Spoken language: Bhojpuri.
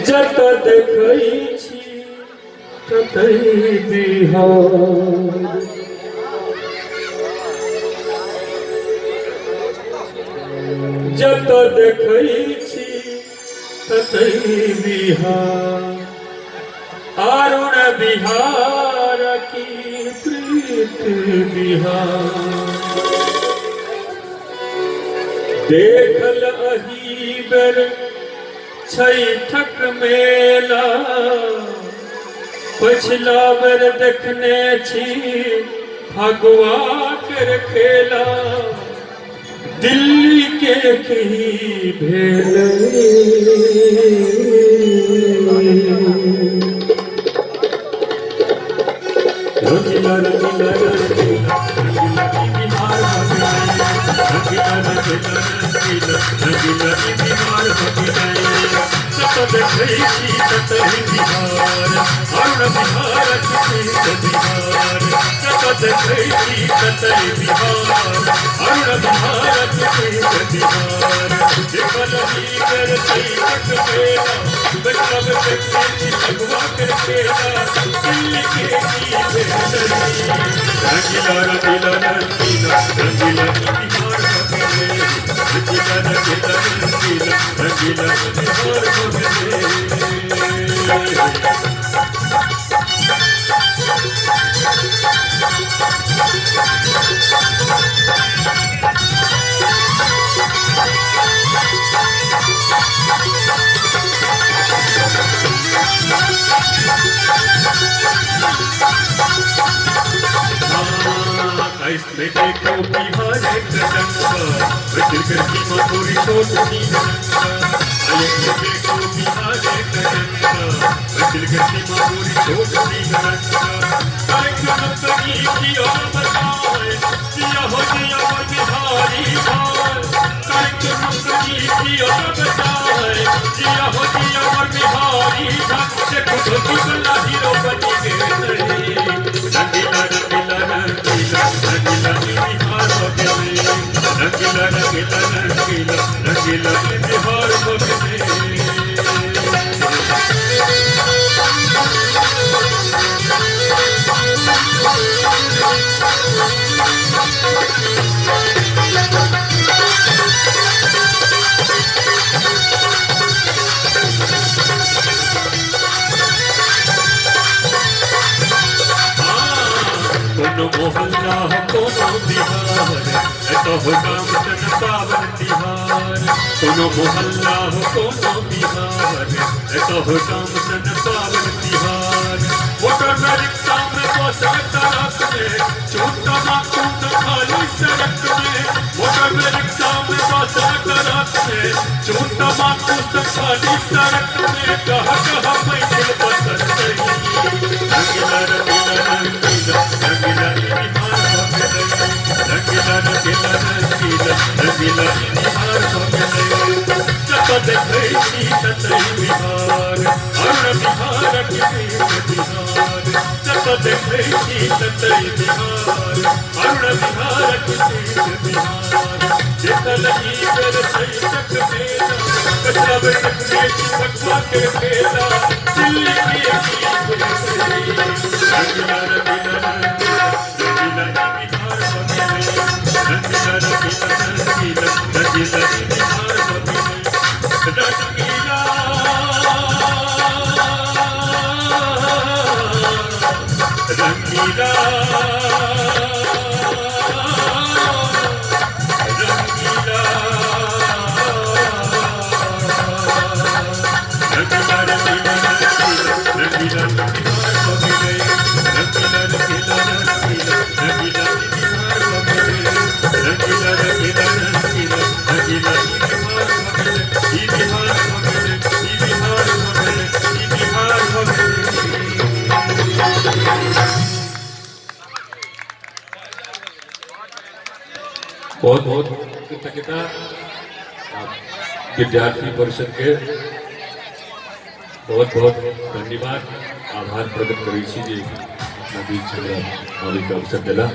जत देखै छी ततै बिहार जत देखै छी ततै बिहार अरुण बिहार की प्रीत बिहार देखल अही बेर छैठक मेला पछिला बेर देखने छी फगुआ कर खेला दिल्ली के की भेल रंगीला रंगीला रंगीला बिहार रंगीला रंगीला रंगीला रंगीला बिहार जत देखै छी ततहि बिहार अरुण बिहार की बिहार जत देखै छी ततहि बिहार अरुण बिहार की बिहार देखल ही कर छैठक मेला देखल देखै छी फगुआ कर खेला दिल्ली के की रंगीला रंगीला रंगीला रंगीला बिहार रंगीला रंगीला रंगीला रंगीला बिहार इसमें देखो बिहार एक डंका बचल कर सीमा पूरी छोट सी डंका इसमें देखो बिहार एक डंका बचल कर सीमा पूरी छोट सी डंका कार्यक्रम करी की और बताए किया हो गया वो बिहारी भाई कार्यक्रम करी की और बताए किया हो गया वो बिहारी भाई देखो धोती वाला हीरो बनी गए रंगीला रंगीला रंगीला रंगीला बिहार रंगीला रंगीला रंगीला रंगीला बिहार कोनो मोहल्ला हो कोनो बिहार तो हो काम सन पावन तिहार कोनो मोहल्ला हो कोनो बिहार तो हो काम सन पावन तिहार मोटर में रिक्शा में बसर तरफ में छोटा माकूम खाली सड़क में मोटर में रिक्शा में बसर तरफ में छोटा माकूम खाली सड़क में कहा कहा पैदल बसर रंगीला रंगीला रंगीला रंगीला बिहार रंगीला रंगीला रंगीला रंगीला बिहार जत देखै छी ततहि बिहार अरुण बिहार की बिहार जत देखै छी ततहि बिहार अरुण बिहार की बिहार देखल ही बेर छैठक मेला कचरा बेर देखने छी फगुआ के खेला दिल्ली के रंगीला रंगीला रंगीला रंगीला बिहार रंगीला रंगीला रंगीला रंगीला बिहार रंगीला रंगीला बहुत बहुत कृतज्ञता विद्यार्थी परिषद के बहुत बहुत धन्यवाद आभार प्रकट करै छी जे नदी छलै अवसर देला।